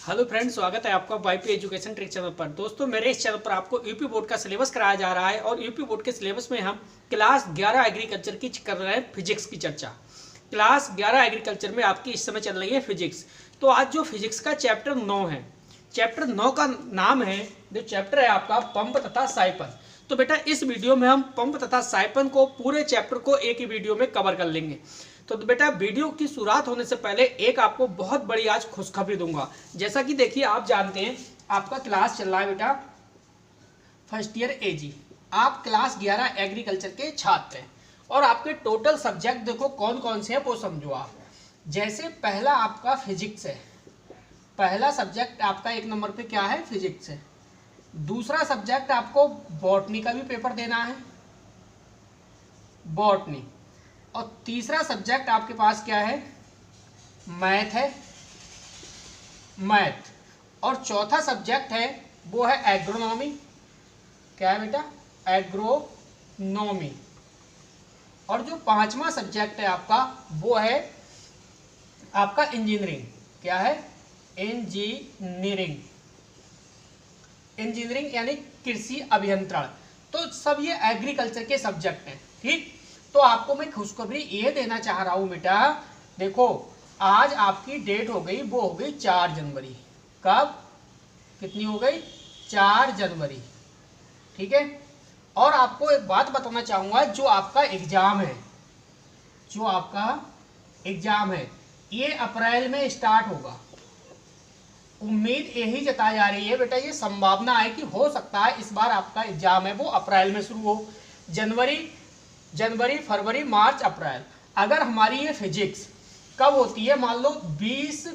Hello friends, स्वागत है आपका वाईपी एजुकेशन ट्रिक चैनल पर। दोस्तों, मेरे इस चैनल पर आपको यूपी बोर्ड का सिलेबस कराया जा रहा है और यूपी बोर्ड के सिलेबस में हम क्लास 11 एग्रीकल्चर की कर रहे हैं फिजिक्स की चर्चा। क्लास 11 एग्रीकल्चर में आपकी इस समय चल रही है फिजिक्स। तो आज जो फिजिक्स का चैप्टर 9 है, चैप्टर 9 का नाम है, जो चैप्टर है आपका पंप तथा साइपन। तो बेटा इस वीडियो में हम पंप तथा साइपन को पूरे चैप्टर को एक ही वीडियो में कवर कर लेंगे। तो बेटा वीडियो की शुरुआत होने से पहले एक आपको बहुत बड़ी आज खुशखबरी दूंगा। जैसा कि देखिए, आप जानते हैं आपका क्लास चल रहा है बेटा फर्स्ट ईयर एजी। आप क्लास 11 एग्रीकल्चर के छात्र हैं और आपके टोटल सब्जेक्ट देखो कौन कौन से हैं वो समझो आप। जैसे पहला आपका फिजिक्स है, पहला सब्जेक्ट आपका 1 नंबर पे क्या है, फिजिक्स है। दूसरा सब्जेक्ट आपको बॉटनी का भी पेपर देना है, बॉटनी। और तीसरा सब्जेक्ट आपके पास क्या है, मैथ है, मैथ। और चौथा सब्जेक्ट है वो है एग्रोनॉमी। क्या है बेटा, एग्रोनॉमी। और जो पांचवा सब्जेक्ट है आपका वो है आपका इंजीनियरिंग। क्या है, इंजीनियरिंग। इंजीनियरिंग यानी कृषि अभियंत्रण। तो सब ये एग्रीकल्चर के सब्जेक्ट हैं, ठीक। तो आपको मैं खुशखबरी ये देना चाह रहा हूं बेटा, देखो आज आपकी डेट हो गई, वो हो गई 4 जनवरी। कब, कितनी हो गई, 4 जनवरी, ठीक है। और आपको एक बात बताना चाहूंगा, जो आपका एग्जाम है, जो आपका एग्जाम है ये अप्रैल में स्टार्ट होगा। उम्मीद यही जताई जा रही है बेटा, ये संभावना है कि हो सकता है इस बार आपका एग्जाम है वो अप्रैल में शुरू हो। जनवरी, फरवरी, मार्च, अप्रैल। अगर हमारी ये फिजिक्स कब होती है, मान लो 20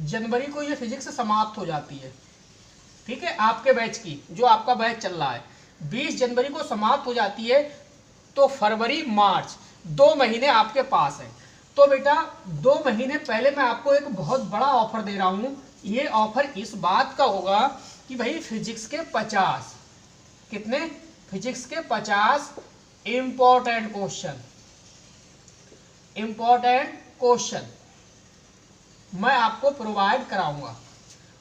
जनवरी को ये फिजिक्स समाप्त हो जाती है, ठीक है, आपके बैच की, जो आपका बैच चल रहा है 20 जनवरी को समाप्त हो जाती है, तो फरवरी, मार्च 2 महीने आपके पास है। तो बेटा 2 महीने पहले मैं आपको एक बहुत बड़ा ऑफर दे रहा हूं। ये ऑफर इस बात का होगा कि भाई फिजिक्स के 50, कितने, फिजिक्स के 50 इंपॉर्टेंट क्वेश्चन मैं आपको प्रोवाइड कराऊंगा।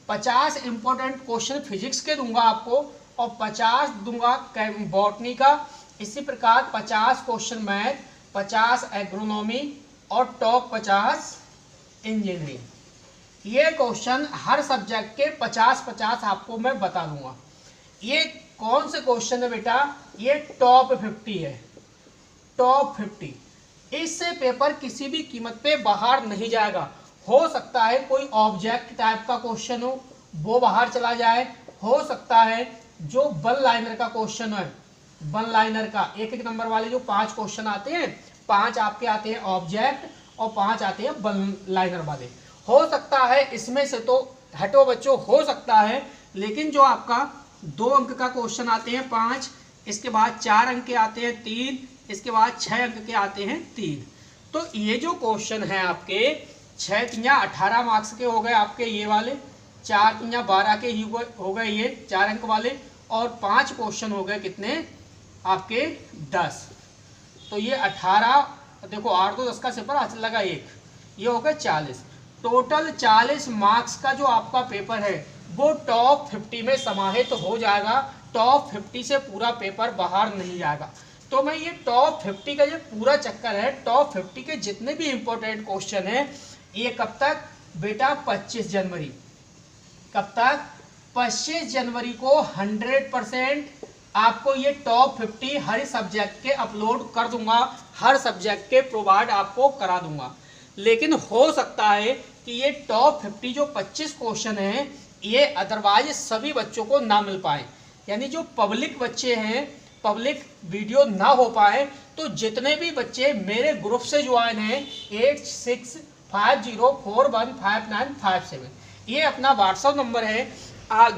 50 इंपॉर्टेंट क्वेश्चन फिजिक्स के दूंगा आपको और 50 दूंगा बॉटनी का। इसी प्रकार 50 क्वेश्चन मैथ, 50 एग्रोनॉमी और टॉप 50 इंजीनियरिंग। ये क्वेश्चन हर सब्जेक्ट के 50-50 आपको मैं बता दूंगा। ये कौन से क्वेश्चन है बेटा, ये टॉप 50 है, टॉप 50। इससे पेपर किसी भी कीमत पे बाहर नहीं जाएगा। हो सकता है कोई ऑब्जेक्ट टाइप का क्वेश्चन हो वो बाहर चला जाए, हो सकता है जो वन लाइनर का क्वेश्चन है, वन लाइनर का 1-1 नंबर वाले जो 5 क्वेश्चन आते हैं, 5 आपके आते हैं ऑब्जेक्ट और 5 आते हैं वन लाइनर वाले। हो सकता है इसमें से, तो हटो बच्चों, हो सकता है, लेकिन जो आपका 2 अंक का क्वेश्चन आते हैं 5, इसके बाद 4 अंक के आते हैं 3, इसके बाद 6 अंक के आते हैं 3। तो ये जो क्वेश्चन है आपके 6 या 18 मार्क्स के हो गए आपके ये वाले, 4 या 12 के हो गए ये 4 अंक वाले, और 5 क्वेश्चन हो गए कितने आपके 10। तो ये 18, देखो 8 2 10 का सिपर हाथ लगा 1, ये हो गए 40। टोटल 40 मार्क्स का जो आपका पेपर है वो टॉप 50 में समाहित हो जाएगा। टॉप 50 से पूरा पेपर बाहर नहीं जाएगा। तो मैं ये टॉप 50 का जो पूरा चक्कर है, टॉप 50 के जितने भी इंपॉर्टेंट क्वेश्चन है, ये कब तक बेटा, 25 जनवरी। कब तक, 25 जनवरी को 100% आपको ये टॉप 50 हर सब्जेक्ट के अपलोड कर दूंगा, हर सब्जेक्ट के प्रोवाइड आपको करा दूंगा। लेकिन हो सकता है कि ये टॉप 50 जो 25 क्वेश्चन है ये अदरवाइज सभी बच्चों को ना मिल पाए, यानी जो पब्लिक बच्चे हैं, पब्लिक वीडियो ना हो पाए। तो जितने भी बच्चे मेरे ग्रुप से ज्वाइन हैं 8650415957, ये अपना व्हाट्सएप नंबर है।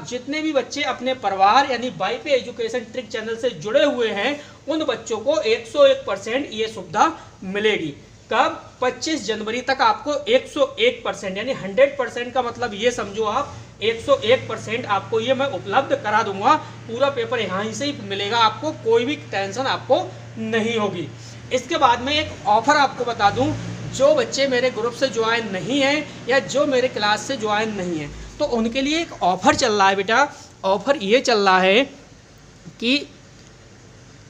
जितने भी बच्चे अपने परिवार यानी वाईपी एजुकेशन ट्रिक चैनल से जुड़े हुए हैं उन बच्चों को 101% ये सुविधा मिलेगी। कब, 25 जनवरी तक आपको 101% यानी 100% का मतलब ये समझो आप 101% आपको ये मैं उपलब्ध करा दूंगा। पूरा पेपर यहाँ से ही मिलेगा आपको, कोई भी टेंशन आपको नहीं होगी। इसके बाद में एक ऑफर आपको बता दूं, जो बच्चे मेरे ग्रुप से ज्वाइन नहीं हैं या जो मेरे क्लास से ज्वाइन नहीं हैं, तो उनके लिए एक ऑफ़र चल रहा है बेटा। ऑफ़र ये चल रहा है कि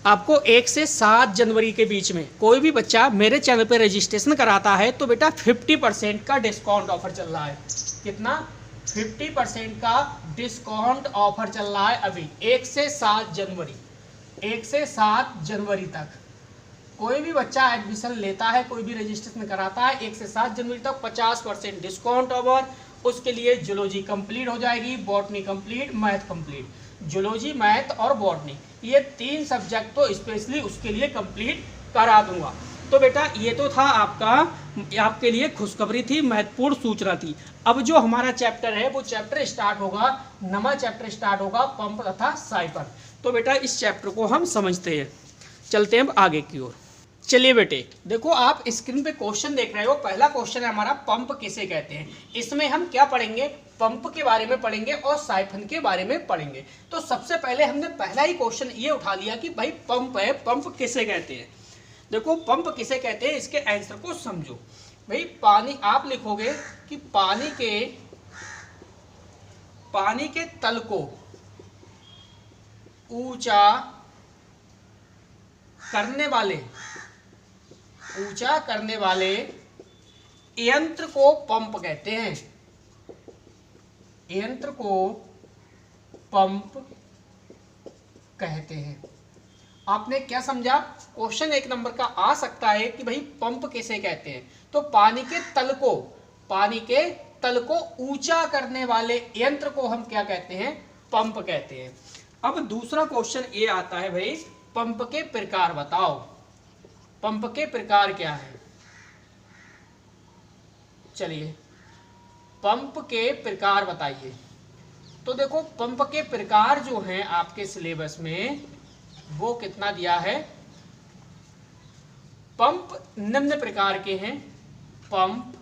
आपको 1 से 7 जनवरी के बीच में कोई भी बच्चा मेरे चैनल पे रजिस्ट्रेशन कराता है तो बेटा 50% का डिस्काउंट ऑफर चल रहा है। कितना? 50% का डिस्काउंट ऑफर चल रहा है अभी 1 से 7 जनवरी, 1 से 7 जनवरी तक कोई भी बच्चा एडमिशन लेता है, कोई भी रजिस्ट्रेशन कराता है 1 से 7 जनवरी तक 50% डिस्काउंट ऑफर। उसके लिए जूलॉजी कंप्लीट हो जाएगी, botany complete, math complete. Zoology, math और बॉटनी ये 3 सब्जेक्ट तो स्पेशली उसके लिए कंप्लीट करा दूंगा। तो बेटा ये तो था आपके लिए खुशखबरी थी, महत्वपूर्ण सूचना थी। अब जो हमारा चैप्टर है वो चैप्टर स्टार्ट होगा, नवा चैप्टर स्टार्ट होगा, पंप तथा साइपर। तो बेटा इस चैप्टर को हम समझते हैं, चलते हैं अब आगे की ओर। चलिए बेटे देखो, आप स्क्रीन पे क्वेश्चन देख रहे हो। पहला क्वेश्चन है हमारा, पंप किसे कहते हैं। इसमें हम क्या पढ़ेंगे? पंप के बारे में पढ़ेंगे और साइफन के बारे में पढ़ेंगे। तो सबसे पहले हमने पहला ही क्वेश्चन ये उठा लिया कि भाई पंप है, पंप किसे कहते हैं। देखो पंप किसे कहते हैं, इसके आंसर को समझो। भाई पानी, आप लिखोगे कि पानी के तल को ऊंचा करने वाले यंत्र को पंप कहते हैं। यंत्र को पंप कहते हैं। आपने क्या समझा? क्वेश्चन 1 नंबर का आ सकता है कि भाई पंप किसे कहते हैं, तो पानी के तल को ऊंचा करने वाले यंत्र को हम क्या कहते हैं? पंप कहते हैं। अब दूसरा क्वेश्चन ये आता है, भाई पंप के प्रकार बताओ। पंप के प्रकार क्या है? चलिए पंप के प्रकार बताइए। तो देखो पंप के प्रकार जो हैं आपके सिलेबस में वो कितना दिया है? पंप निम्न प्रकार के हैं। पंप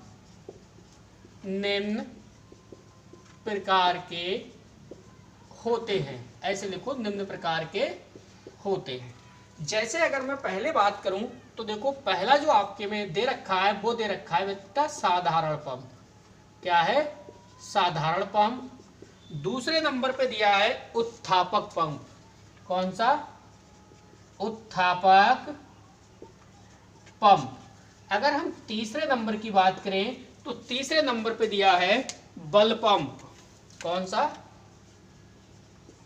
निम्न प्रकार के होते हैं, ऐसे लिखो, निम्न प्रकार के होते हैं। जैसे अगर मैं पहले बात करूं तो देखो पहला जो आपके में दे रखा है वो दे रखा है बेटा साधारण पंप। क्या है? साधारण पंप। दूसरे नंबर पे दिया है उत्थापक पंप। कौन सा? उत्थापक पंप। अगर हम तीसरे नंबर की बात करें तो तीसरे नंबर पे दिया है बल पंप। कौन सा?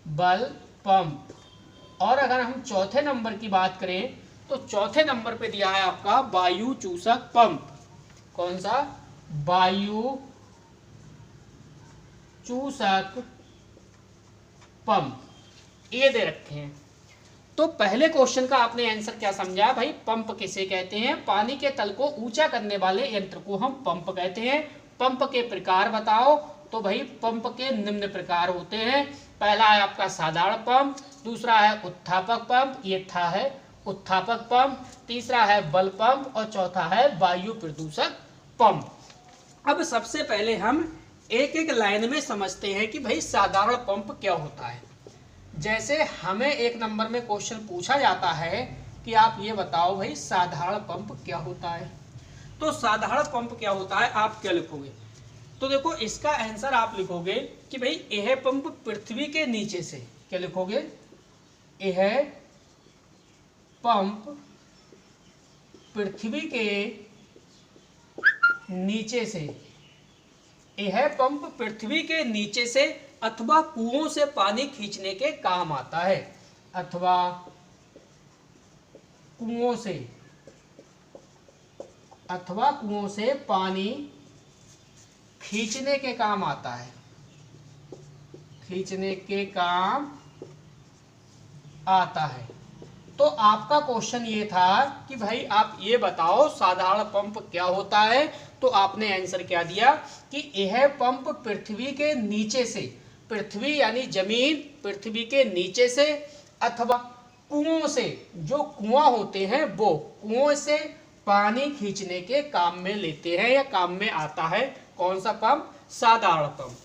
बल पंप। और अगर हम चौथे नंबर की बात करें तो चौथे नंबर पे दिया है आपका वायु चूसक पंप। कौन सा? वायु चूसक पंप, ये दे रखे हैं। तो पहले क्वेश्चन का आपने आंसर क्या समझा? भाई पंप किसे कहते हैं? पानी के तल को ऊंचा करने वाले यंत्र को हम पंप कहते हैं। पंप के प्रकार बताओ। तो भाई पंप के निम्न प्रकार होते हैं। पहला है आपका साधारण पंप, दूसरा है उत्थापक पंप, ये था है उत्थापक पंप, तीसरा है बल पंप और चौथा है वायु प्रदूषक पंप। अब सबसे पहले हम एक एक लाइन में समझते हैं कि भाई साधारण पंप क्या होता है। जैसे हमें 1 नंबर में क्वेश्चन पूछा जाता है कि आप ये बताओ भाई साधारण पंप क्या होता है। तो साधारण पंप क्या होता है, आप क्या लिखोगे? तो देखो इसका आंसर आप लिखोगे कि भाई यह पंप पृथ्वी के नीचे से, क्या लिखोगे? यह पंप पृथ्वी के नीचे से, यह पंप पृथ्वी के नीचे से अथवा कुओं से पानी खींचने के काम आता है। अथवा कुओं से पानी खींचने के काम आता है। खींचने के काम आता है। तो आपका क्वेश्चन ये था कि भाई आप ये बताओ साधारण पंप क्या होता है। तो आपने आंसर क्या दिया कि यह पंप पृथ्वी के नीचे से, पृथ्वी यानी जमीन, पृथ्वी के नीचे से अथवा कुओं से, जो कुआं होते हैं वो कुओं से पानी खींचने के काम में लेते हैं या काम में आता है। कौन सा पंप? साधारण पंप।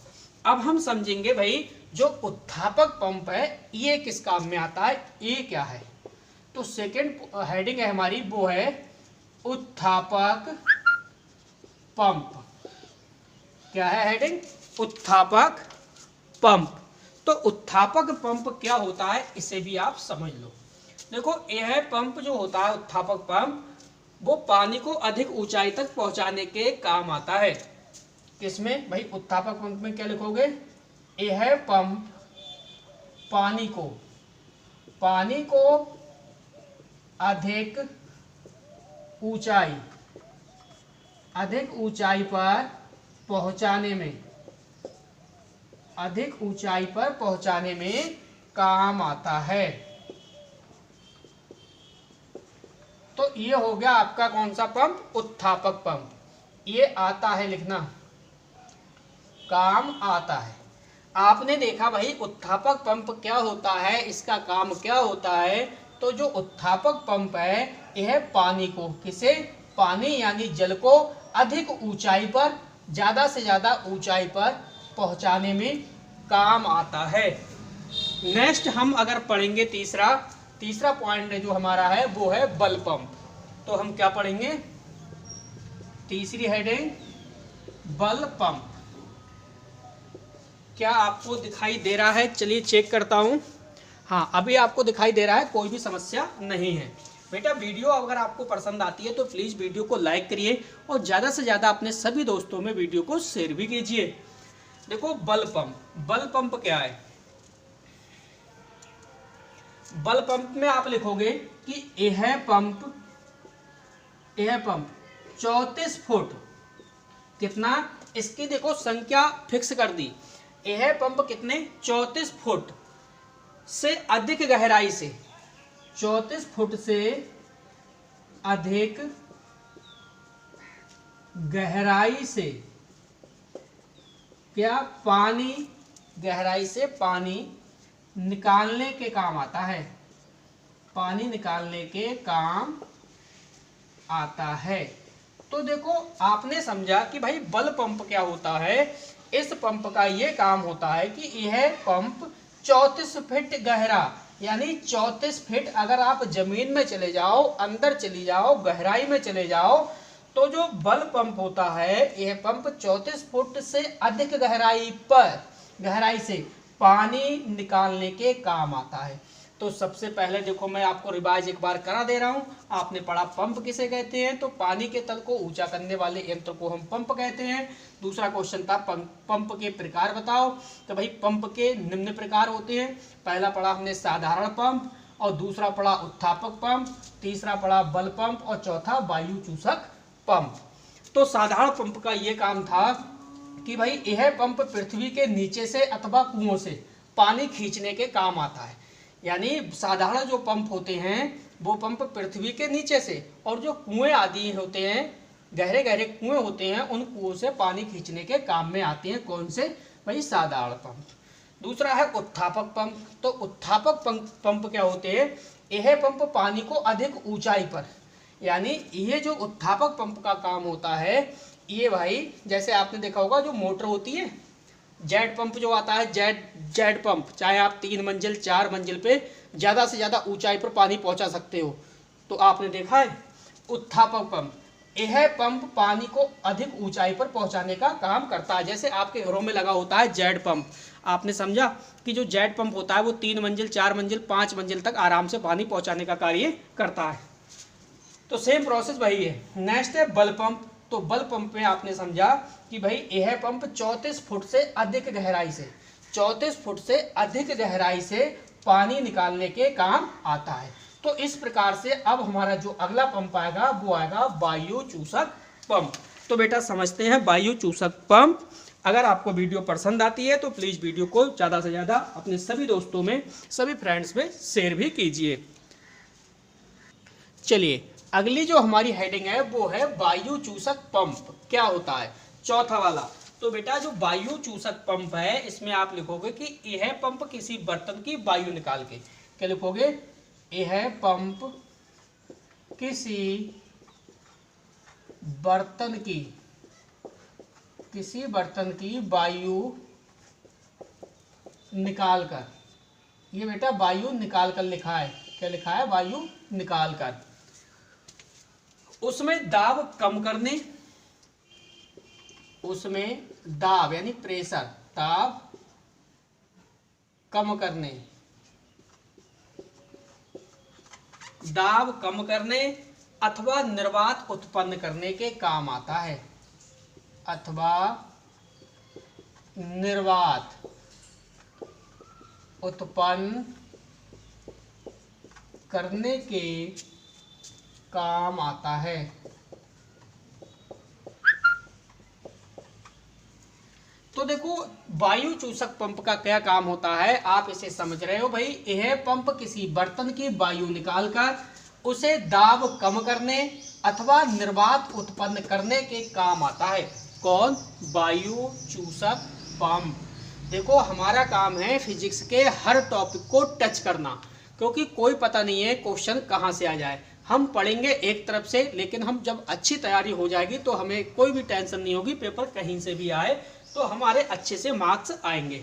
अब हम समझेंगे भाई जो उत्थापक पंप है ये किस काम में आता है, ये क्या है। तो सेकंड हेडिंग है हमारी वो है उत्थापक पंप। क्या है हेडिंग? उत्थापक पंप। तो उत्थापक पंप क्या होता है इसे भी आप समझ लो। देखो यह पंप जो होता है उत्थापक पंप, वो पानी को अधिक ऊंचाई तक पहुंचाने के काम आता है। किसमें भाई? उत्थापक पंप में क्या लिखोगे? यह पंप पानी को अधिक ऊंचाई पर पहुंचाने में काम आता है। तो ये हो गया आपका कौन सा पंप? उत्थापक पंप। ये आता है लिखना, काम आता है। आपने देखा भाई उत्थापक पंप क्या होता है, इसका काम क्या होता है। तो जो उत्थापक पंप है यह पानी को, किसे? पानी यानी जल को अधिक ऊंचाई पर, ज्यादा से ज्यादा ऊंचाई पर पहुंचाने में काम आता है। नेक्स्ट हम अगर पढ़ेंगे तीसरा पॉइंट जो हमारा है वो है बल पंप। तो हम क्या पढ़ेंगे? तीसरी हेडिंग बल पंप। क्या आपको दिखाई दे रहा है? चलिए चेक करता हूं। हाँ, अभी आपको दिखाई दे रहा है, कोई भी समस्या नहीं है। बेटा वीडियो अगर आपको पसंद आती है तो प्लीज़ वीडियो को लाइक करिए और ज़्यादा से ज़्यादा अपने सभी दोस्तों में वीडियो को शेयर भी कीजिए। देखो बल पंप क्या है? बल पंप में आप लिखोगे कि यह पंप 34 फुट, कितना? इसकी देखो संख्या फिक्स कर दी। यह पंप कितने? 34 फुट से अधिक गहराई से, 34 फुट से अधिक गहराई से क्या? गहराई से पानी निकालने के काम आता है। पानी निकालने के काम आता है। तो देखो आपने समझा कि भाई बल पंप क्या होता है। इस पंप का ये काम होता है कि यह पंप 34 फीट गहरा, यानी 34 फीट अगर आप जमीन में चले जाओ, अंदर चली जाओ, गहराई में चले जाओ, तो जो बल पंप होता है यह पंप 34 फुट से अधिक गहराई से पानी निकालने के काम आता है। तो सबसे पहले देखो मैं आपको रिवाइज एक बार करा दे रहा हूं। आपने पढ़ा पंप किसे कहते हैं? तो पानी के तल को ऊंचा करने वाले यंत्र को हम पंप कहते हैं। दूसरा क्वेश्चन था पंप के प्रकार बताओ। तो भाई पंप के निम्न प्रकार होते हैं। पहला पढ़ा हमने साधारण पंप, और दूसरा पढ़ा उत्थापक पंप, तीसरा पढ़ा बल पंप, और चौथा वायु चूसक पंप। तो साधारण पंप का ये काम था कि भाई यह पंप पृथ्वी के नीचे से अथवा कुओं से पानी खींचने के काम आता है। यानी साधारण जो पंप होते हैं वो पंप पृथ्वी के नीचे से, और जो कुएं आदि होते हैं, गहरे गहरे कुएं होते हैं, उन कुओं से पानी खींचने के काम में आते हैं। कौन से? भाई साधारण पंप। दूसरा है उत्थापक पंप। तो उत्थापक पंप क्या होते हैं? यह पंप पानी को अधिक ऊंचाई पर, यानी ये जो उत्थापक पंप का काम होता है, ये भाई जैसे आपने देखा होगा जो मोटर होती है, जेट पंप जो आता है, जेट पंप, चाहे आप 3 मंजिल 4 मंजिल पे ज़्यादा से ज़्यादा ऊंचाई पर पानी पहुंचा सकते हो, तो आपने देखा है। उत्थापक पंप, यह पंप पानी को अधिक ऊंचाई पर पहुंचाने का काम करता है। जैसे आपके घरों में लगा होता है जेट पंप, आपने समझा कि जो जेट पंप होता है वो 3 मंजिल 4 मंजिल 5 मंजिल तक आराम से पानी पहुंचाने का कार्य करता है। तो सेम प्रोसेस वही है। नेक्स्ट है बल पंप। तो बल पंप में आपने समझा कि भाई यह पंप 34 फुट से अधिक गहराई से पानी निकालने के काम आता है। तो इस प्रकार से अब हमारा जो अगला पंप आएगा वो आएगा वायु चूसक पंप। तो बेटा समझते हैं वायु चूसक पंप। अगर आपको वीडियो पसंद आती है तो प्लीज़ वीडियो को ज़्यादा से ज़्यादा अपने सभी दोस्तों में, सभी फ्रेंड्स में शेयर भी कीजिए। चलिए अगली जो हमारी हेडिंग है वो है वायु चूसक पंप। क्या होता है? चौथा वाला। तो बेटा जो वायु चूसक पंप है इसमें आप लिखोगे कि यह पंप किसी बर्तन की वायु निकाल के, क्या लिखोगे? यह पंप किसी बर्तन की वायु निकालकर, ये बेटा वायु निकालकर लिखा है। क्या लिखा है? वायु निकालकर। उसमें दाब कम करने उसमें दाब यानी प्रेशर, दाब कम करने, दाब कम करने अथवा निर्वात उत्पन्न करने के काम आता है, अथवा निर्वात उत्पन्न करने के काम आता है। तो देखो वायु चूसक पंप का क्या काम होता है, आप इसे समझ रहे हो भाई। यह पंप किसी बर्तन की वायु निकालकर उसे दाब कम करने अथवा निर्वात उत्पन्न करने के काम आता है। कौन? वायु चूसक पंप। देखो हमारा काम है फिजिक्स के हर टॉपिक को टच करना, क्योंकि कोई पता नहीं है क्वेश्चन कहाँ से आ जाए। हम पढ़ेंगे एक तरफ से, लेकिन हम जब अच्छी तैयारी हो जाएगी तो हमें कोई भी टेंशन नहीं होगी, पेपर कहीं से भी आए तो हमारे अच्छे से मार्क्स आएंगे।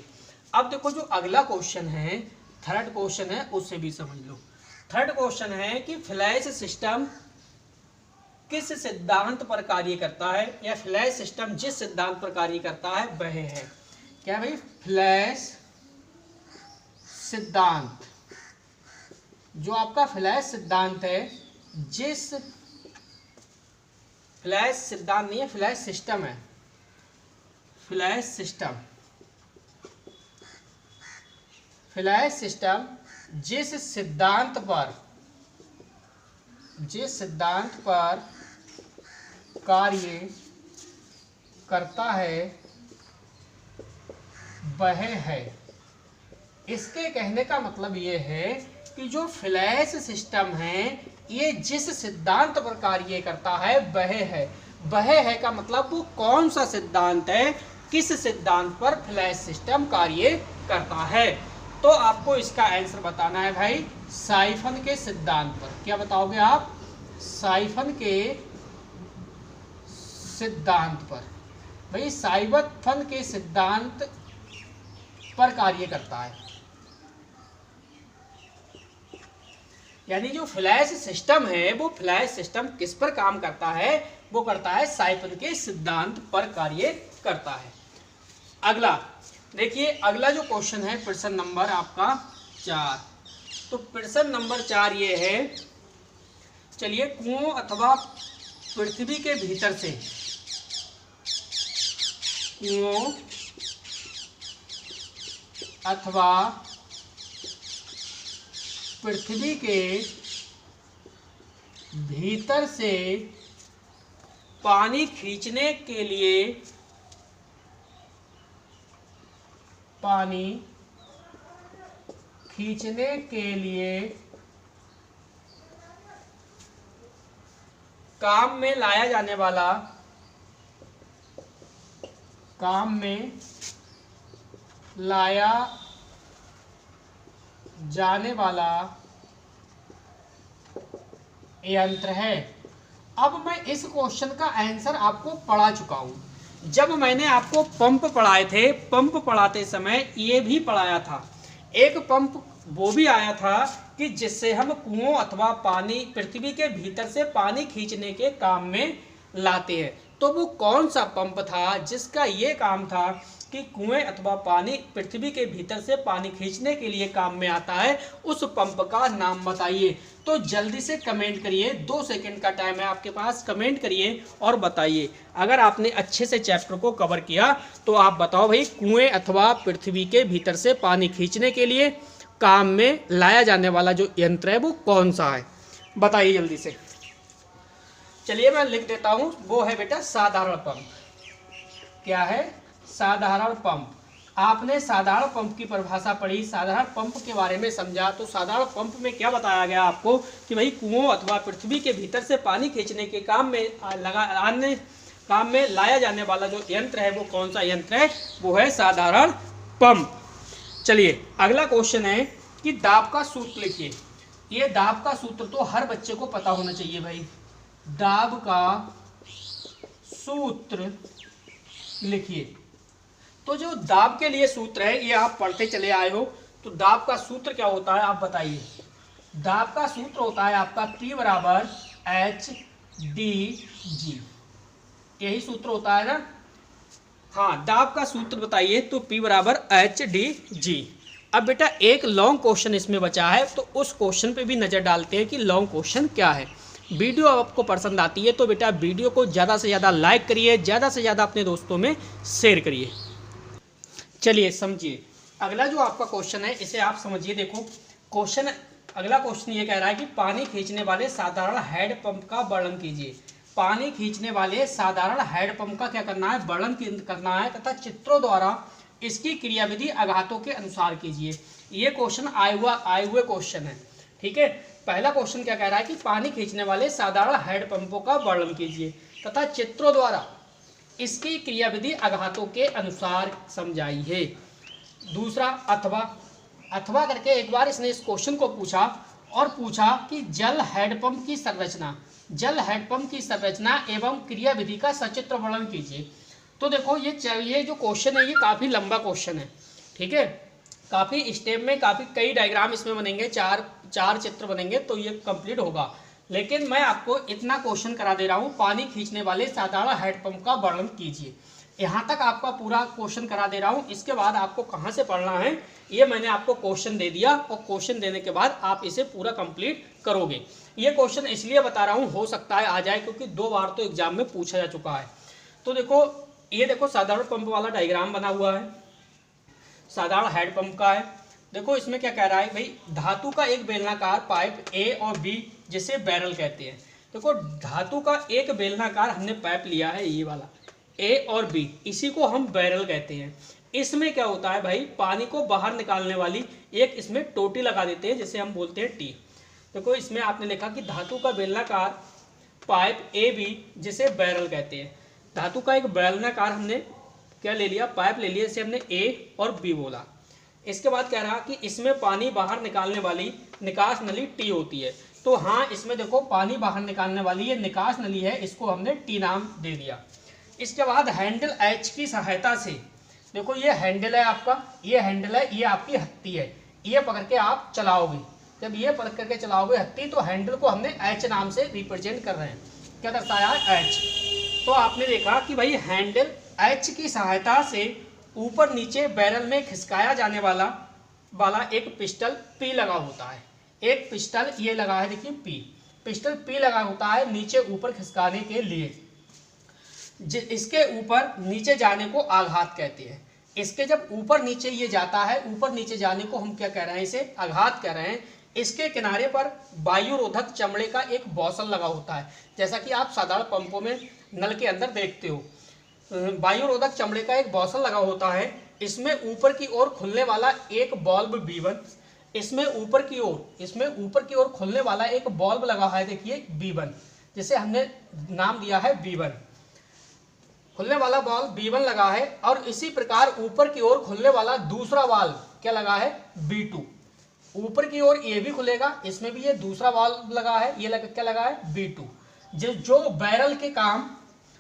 अब देखो जो अगला क्वेश्चन है, थर्ड क्वेश्चन है, उससे भी समझ लो। थर्ड क्वेश्चन है कि फ्लैश सिस्टम किस सिद्धांत पर कार्य करता है, या फ्लैश सिस्टम जिस सिद्धांत पर कार्य करता है वह है क्या भाई? फ्लैश सिद्धांत। जो आपका फ्लैश सिद्धांत है, जिस फ्लैश सिद्धांत नहीं है, फ्लैश सिस्टम है, फ्लैश सिस्टम। फ्लैश सिस्टम जिस सिद्धांत पर कार्य करता है वह है। इसके कहने का मतलब ये है कि जो फ्लैश सिस्टम है ये जिस सिद्धांत पर कार्य करता है वह है। वह है का मतलब वो कौन सा सिद्धांत है, किस सिद्धांत पर फ्लैश सिस्टम कार्य करता है। तो आपको इसका आंसर बताना है भाई साइफन के सिद्धांत पर। क्या बताओगे आप? साइफन के सिद्धांत पर। भाई साइफन के सिद्धांत पर कार्य करता है, यानी जो फ्लैश सिस्टम है वो फ्लैश सिस्टम किस पर काम करता है? वो करता है साइफन के सिद्धांत पर कार्य करता है। अगला देखिए, अगला जो क्वेश्चन है प्रश्न नंबर आपका 4। तो प्रश्न नंबर 4 ये है, चलिए, कुओं अथवा पृथ्वी के भीतर से, कुओं अथवा पृथ्वी के भीतर से पानी खींचने के लिए काम में लाया जाने वाला यंत्र है। अब मैं इस क्वेश्चन का आंसर आपको पढ़ा चुका हूं। जब मैंने आपको पंप पढ़ाए थे, पंप पढ़ाते समय ये भी पढ़ाया था। एक पंप वो भी आया था कि जिससे हम कुओं अथवा पानी, पृथ्वी के भीतर से पानी खींचने के काम में लाते हैं। तो वो कौन सा पंप था जिसका ये काम था कि कुएं अथवा पानी पृथ्वी के भीतर से पानी खींचने के लिए काम में आता है? उस पंप का नाम बताइए। तो जल्दी से कमेंट करिए, 2 सेकंड का टाइम है आपके पास, कमेंट करिए और बताइए। अगर आपने अच्छे से चैप्टर को कवर किया तो आप बताओ भाई, कुएं अथवा पृथ्वी के भीतर से पानी खींचने के लिए काम में लाया जाने वाला जो यंत्र है वो कौन सा है? बताइए जल्दी से। चलिए मैं लिख देता हूं, वो है बेटा साधारण पंप। क्या है? साधारण पंप। आपने साधारण पंप की परिभाषा पढ़ी, साधारण पंप के बारे में समझा। तो साधारण पंप में क्या बताया गया आपको कि भाई कुओं अथवा पृथ्वी के भीतर से पानी खींचने के काम में लाया जाने वाला जो यंत्र है वो कौन सा यंत्र है? वो है साधारण पंप। चलिए अगला क्वेश्चन है कि दाब का सूत्र लिखिए। ये दाब का सूत्र तो हर बच्चे को पता होना चाहिए भाई। दाब का सूत्र लिखिए। तो जो दाब के लिए सूत्र है ये आप पढ़ते चले आए हो। तो दाब का सूत्र क्या होता है आप बताइए। दाब का सूत्र होता है आपका P = HDG। यही सूत्र होता है ना, हाँ, दाब का सूत्र बताइए, तो P बराबर HDG। अब बेटा एक लॉन्ग क्वेश्चन इसमें बचा है, तो उस क्वेश्चन पे भी नज़र डालते हैं कि लॉन्ग क्वेश्चन क्या है। वीडियो आपको पसंद आती है तो बेटा वीडियो को ज़्यादा से ज़्यादा लाइक करिए, ज़्यादा से ज़्यादा अपने दोस्तों में शेयर करिए। चलिए समझिए, अगला जो आपका क्वेश्चन है इसे आप समझिए। देखो क्वेश्चन, अगला क्वेश्चन ये कह रहा है कि पानी खींचने वाले साधारण हैंड पंप का वर्णन कीजिए। पानी खींचने वाले साधारण हैंड पंप का क्या करना है, वर्णन करना है तथा चित्रों द्वारा इसकी क्रियाविधि आघातों के अनुसार कीजिए। ये क्वेश्चन आए हुए क्वेश्चन है, ठीक है। पहला क्वेश्चन क्या कह रहा है कि पानी खींचने वाले साधारण हैंड पंपों का वर्णन कीजिए तथा चित्रों द्वारा इसकी क्रियाविधि आघातों के अनुसार समझाइए। दूसरा अथवा करके एक बार इसने इस क्वेश्चन को पूछा और पूछा कि जल हैंडपंप की संरचना एवं क्रियाविधि का सचित्र वर्णन कीजिए। तो देखो ये जो क्वेश्चन है ये काफ़ी लंबा क्वेश्चन है, ठीक है। काफ़ी स्टेप में कई डायग्राम इसमें बनेंगे, चार चित्र बनेंगे, तो ये कंप्लीट होगा। लेकिन मैं आपको इतना क्वेश्चन करा दे रहा हूँ, पानी खींचने वाले साधारण हैंडपंप का वर्णन कीजिए। यहाँ तक आपका पूरा क्वेश्चन करा दे रहा हूँ। इसके बाद आपको कहाँ से पढ़ना है ये मैंने आपको क्वेश्चन दे दिया, और क्वेश्चन देने के बाद आप इसे पूरा कंप्लीट करोगे। ये क्वेश्चन इसलिए बता रहा हूँ, हो सकता है आ जाए, क्योंकि 2 बार तो एग्जाम में पूछा जा चुका है। तो देखो ये देखो साधारण पंप वाला डायग्राम बना हुआ है, साधारण हैंड पंप का है। देखो इसमें क्या कह रहा है भाई, धातु का एक बेलनाकार पाइप ए और बी जिसे बैरल कहते हैं। देखो धातु का एक बेलनाकार हमने पाइप लिया है, ये वाला ए और बी, इसी को हम बैरल कहते हैं। इसमें क्या होता है भाई, पानी को बाहर निकालने वाली एक इसमें टोटी लगा देते हैं, जिसे हम बोलते हैं टी। देखो इसमें आपने लिखा कि धातु का बेलनाकार पाइप ए बी जिसे बैरल कहते हैं। धातु का एक बेलनाकार हमने क्या ले लिया, पाइप ले लिया, इसे हमने ए और बी बोला। इसके बाद कह रहा कि इसमें पानी बाहर निकालने वाली निकास नली टी होती है। तो हाँ, इसमें देखो पानी बाहर निकालने वाली ये निकास नली है, इसको हमने टी नाम दे दिया। इसके बाद हैंडल एच की सहायता से, देखो ये हैंडल है आपका, ये हैंडल है, ये आपकी हत्ती है, ये पकड़ के आप चलाओगे। जब ये पकड़ करके चलाओगे हत्ती, तो हैंडल को हमने एच नाम से रिप्रेजेंट कर रहे हैं। क्या दर्शाया है, एच। तो आपने देखा कि भाई हैंडल एच की सहायता से ऊपर नीचे बैरल में खिसकाया जाने वाला एक पिस्टल पी लगा होता है। एक पिस्टल ये लगा है, देखिए पिस्टल पी लगा होता है नीचे ऊपर खिसकाने के लिए। इसके ऊपर नीचे जाने को आघात कहते हैं। इसके जब ऊपर नीचे ये जाता है, ऊपर नीचे जाने को हम क्या कह रहे हैं, इसे आघात कह रहे हैं। इसके किनारे पर वायुरोधक चमड़े का एक बॉसल लगा होता है, जैसा कि आप साधारण पंपों में नल के अंदर देखते हो। वायुरोधक चमड़े का एक बॉसल लगा होता है। इसमें ऊपर की ओर खुलने वाला एक बल्ब B1, इसमें ऊपर की ओर खुलने वाला एक बल्ब लगा है, देखिए B1, जिसे हमने नाम दिया है B1। खुलने वाला बल्ब B1 लगा है, और इसी प्रकार ऊपर की ओर खुलने वाला दूसरा वाल्व क्या लगा है, B2। ऊपर की ओर ये भी खुलेगा, इसमें भी ये दूसरा वाल्व लगा है, ये क्या लगा है, B2,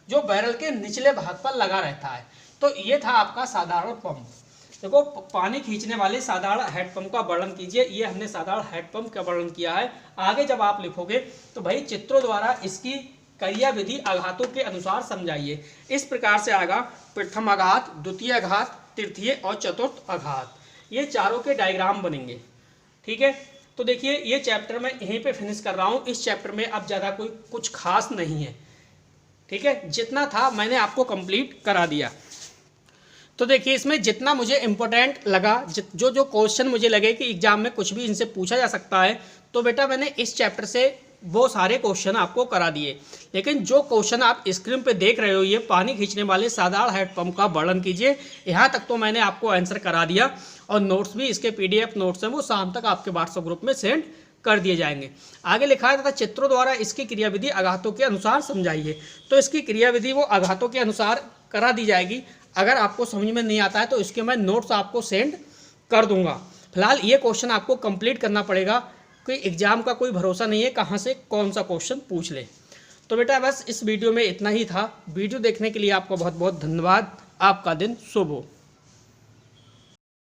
जो बैरल के निचले भाग पर लगा रहता है। तो ये था आपका साधारण पंप। देखो पानी खींचने वाले साधारण हैंडपंप का वर्णन कीजिए, ये हमने साधारण हैंडपंप का वर्णन किया है। आगे जब आप लिखोगे तो भाई चित्रों द्वारा इसकी क्रियाविधि आघातों के अनुसार समझाइए। इस प्रकार से आएगा प्रथम आघात, द्वितीय आघात, तृतीय और चतुर्थ आघात, ये चारों के डायग्राम बनेंगे, ठीक है। तो देखिए ये चैप्टर मैं यहीं पे फिनिश कर रहा हूँ। इस चैप्टर में अब ज़्यादा कुछ खास नहीं है, ठीक है। जितना था मैंने आपको कंप्लीट करा दिया। तो देखिए इसमें जितना मुझे इम्पोर्टेंट लगा, जो क्वेश्चन मुझे लगे कि एग्जाम में कुछ भी इनसे पूछा जा सकता है, तो बेटा मैंने इस चैप्टर से वो सारे क्वेश्चन आपको करा दिए। लेकिन जो क्वेश्चन आप स्क्रीन पे देख रहे हो, ये पानी खींचने वाले साधारण हैंडपंप का वर्णन कीजिए, यहाँ तक तो मैंने आपको आंसर करा दिया। और नोट्स भी इसके PDF नोट्स हैं, वो शाम तक आपके व्हाट्सएप ग्रुप में सेंड कर दिए जाएंगे। आगे लिखा है तथा चित्रों द्वारा इसकी क्रियाविधि आघातों के अनुसार समझाइए। तो इसकी क्रियाविधि वो आघातों के अनुसार करा दी जाएगी। अगर आपको समझ में नहीं आता है तो इसके मैं नोट्स आपको सेंड कर दूंगा। फिलहाल ये क्वेश्चन आपको कंप्लीट करना पड़ेगा, कोई एग्जाम का कोई भरोसा नहीं है कहाँ से कौन सा क्वेश्चन पूछ ले। तो बेटा बस इस वीडियो में इतना ही था। वीडियो देखने के लिए आपको बहुत बहुत धन्यवाद। आपका दिन शुभ हो।